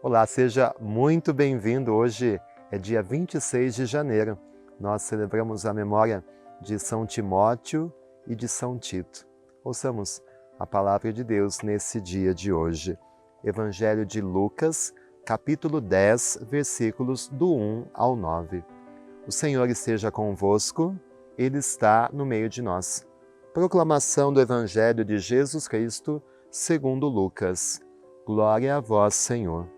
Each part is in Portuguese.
Olá, seja muito bem-vindo. Hoje é dia 26 de janeiro. Nós celebramos a memória de São Timóteo e de São Tito. Ouçamos a palavra de Deus nesse dia de hoje. Evangelho de Lucas, capítulo 10, versículos do 1 ao 9. O Senhor esteja convosco, Ele está no meio de nós. Proclamação do Evangelho de Jesus Cristo, segundo Lucas. Glória a vós, Senhor.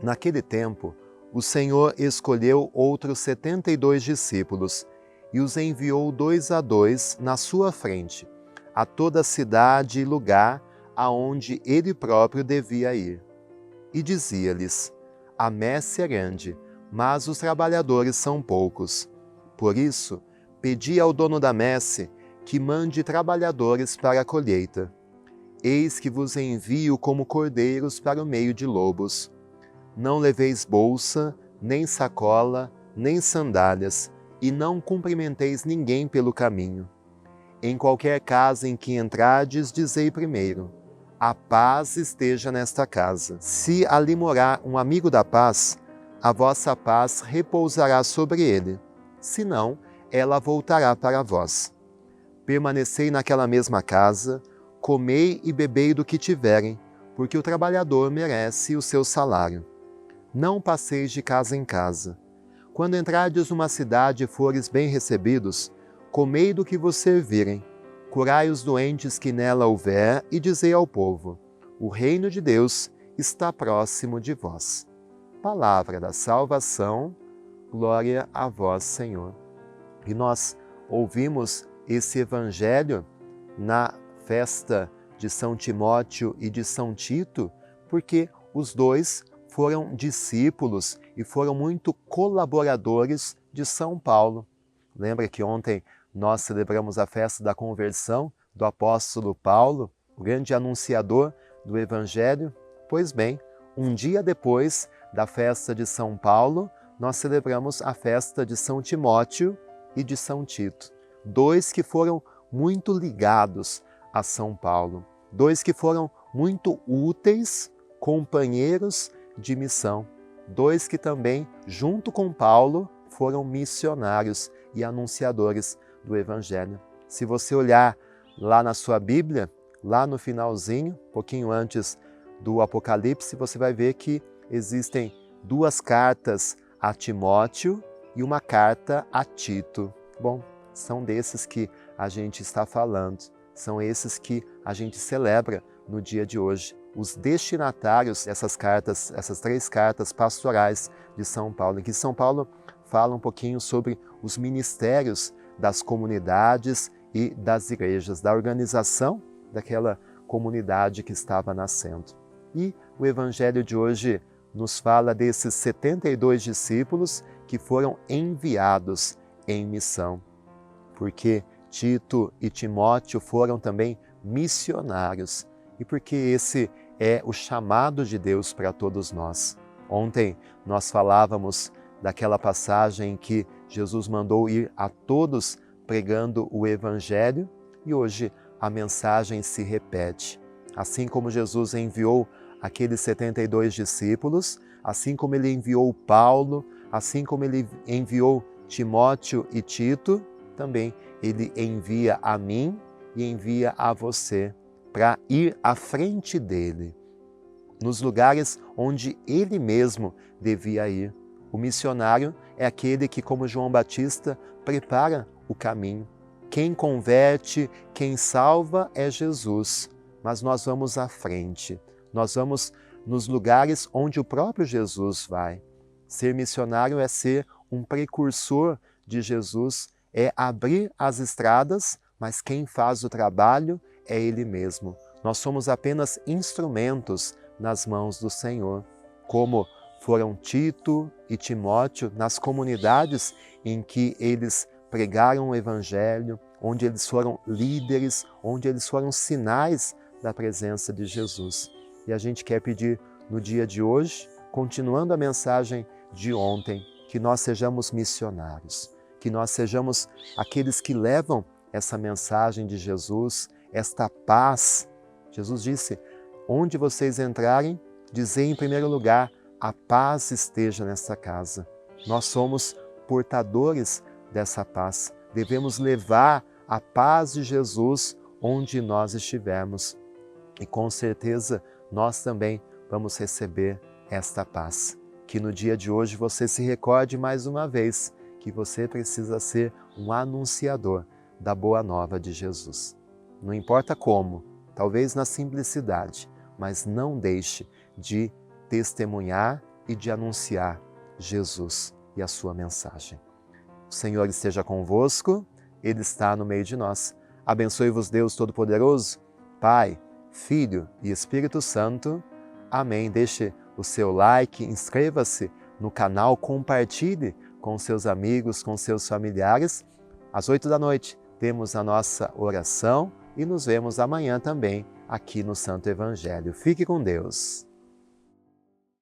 Naquele tempo, o Senhor escolheu outros 72 discípulos e os enviou 2 a 2 na sua frente, a toda cidade e lugar aonde ele próprio devia ir. E dizia-lhes: a messe é grande, mas os trabalhadores são poucos. Por isso, pedi ao dono da messe que mande trabalhadores para a colheita. Eis que vos envio como cordeiros para o meio de lobos. Não leveis bolsa, nem sacola, nem sandálias, e não cumprimenteis ninguém pelo caminho. Em qualquer casa em que entrardes, dizei primeiro: a paz esteja nesta casa. Se ali morar um amigo da paz, a vossa paz repousará sobre ele. Se não, ela voltará para vós. Permanecei naquela mesma casa, comei e bebei do que tiverem, porque o trabalhador merece o seu salário. Não passeis de casa em casa. Quando entrardes numa cidade e fores bem recebidos, comei do que vos servirem, curai os doentes que nela houver e dizei ao povo: o reino de Deus está próximo de vós. Palavra da salvação, glória a vós, Senhor. E nós ouvimos esse evangelho na festa de São Timóteo e de São Tito, porque os dois foram discípulos e foram muito colaboradores de São Paulo. Lembra que ontem nós celebramos a festa da conversão do apóstolo Paulo, o grande anunciador do Evangelho? Pois bem, um dia depois da festa de São Paulo, nós celebramos a festa de São Timóteo e de São Tito. Dois que foram muito ligados a São Paulo, dois que foram muito úteis, companheiros de missão, dois que também, junto com Paulo, foram missionários e anunciadores do Evangelho. Se você olhar lá na sua Bíblia, lá no finalzinho, pouquinho antes do Apocalipse, você vai ver que existem 2 cartas a Timóteo e uma carta a Tito. Bom, são desses que a gente está falando, são esses que a gente celebra no dia de hoje. Os destinatários dessas cartas, essas 3 cartas pastorais de São Paulo, em que São Paulo fala um pouquinho sobre os ministérios das comunidades e das igrejas, da organização daquela comunidade que estava nascendo. E o Evangelho de hoje nos fala desses 72 discípulos que foram enviados em missão, porque Tito e Timóteo foram também missionários e porque esse é o chamado de Deus para todos nós. Ontem nós falávamos daquela passagem em que Jesus mandou ir a todos pregando o Evangelho e hoje a mensagem se repete. Assim como Jesus enviou aqueles 72 discípulos, assim como ele enviou Paulo, assim como ele enviou Timóteo e Tito, também ele envia a mim e envia a você para ir à frente dele, nos lugares onde ele mesmo devia ir. O missionário é aquele que, como João Batista, prepara o caminho. Quem converte, quem salva é Jesus, mas nós vamos à frente. Nós vamos nos lugares onde o próprio Jesus vai. Ser missionário é ser um precursor de Jesus, é abrir as estradas, mas quem faz o trabalho é Ele mesmo. Nós somos apenas instrumentos nas mãos do Senhor, como foram Tito e Timóteo nas comunidades em que eles pregaram o Evangelho, onde eles foram líderes, onde eles foram sinais da presença de Jesus. E a gente quer pedir no dia de hoje, continuando a mensagem de ontem, que nós sejamos missionários, que nós sejamos aqueles que levam essa mensagem de Jesus, esta paz. Jesus disse: onde vocês entrarem, dizer em primeiro lugar, a paz esteja nessa casa. Nós somos portadores dessa paz. Devemos levar a paz de Jesus onde nós estivermos. E com certeza nós também vamos receber esta paz. Que no dia de hoje você se recorde mais uma vez que você precisa ser um anunciador da boa nova de Jesus. Não importa como, talvez na simplicidade, mas não deixe de testemunhar e de anunciar Jesus e a sua mensagem. O Senhor esteja convosco, Ele está no meio de nós. Abençoe-vos Deus Todo-Poderoso, Pai, Filho e Espírito Santo. Amém. Deixe o seu like, inscreva-se no canal, compartilhe com seus amigos, com seus familiares. Às 8 da noite temos a nossa oração e nos vemos amanhã também aqui no Santo Evangelho. Fique com Deus.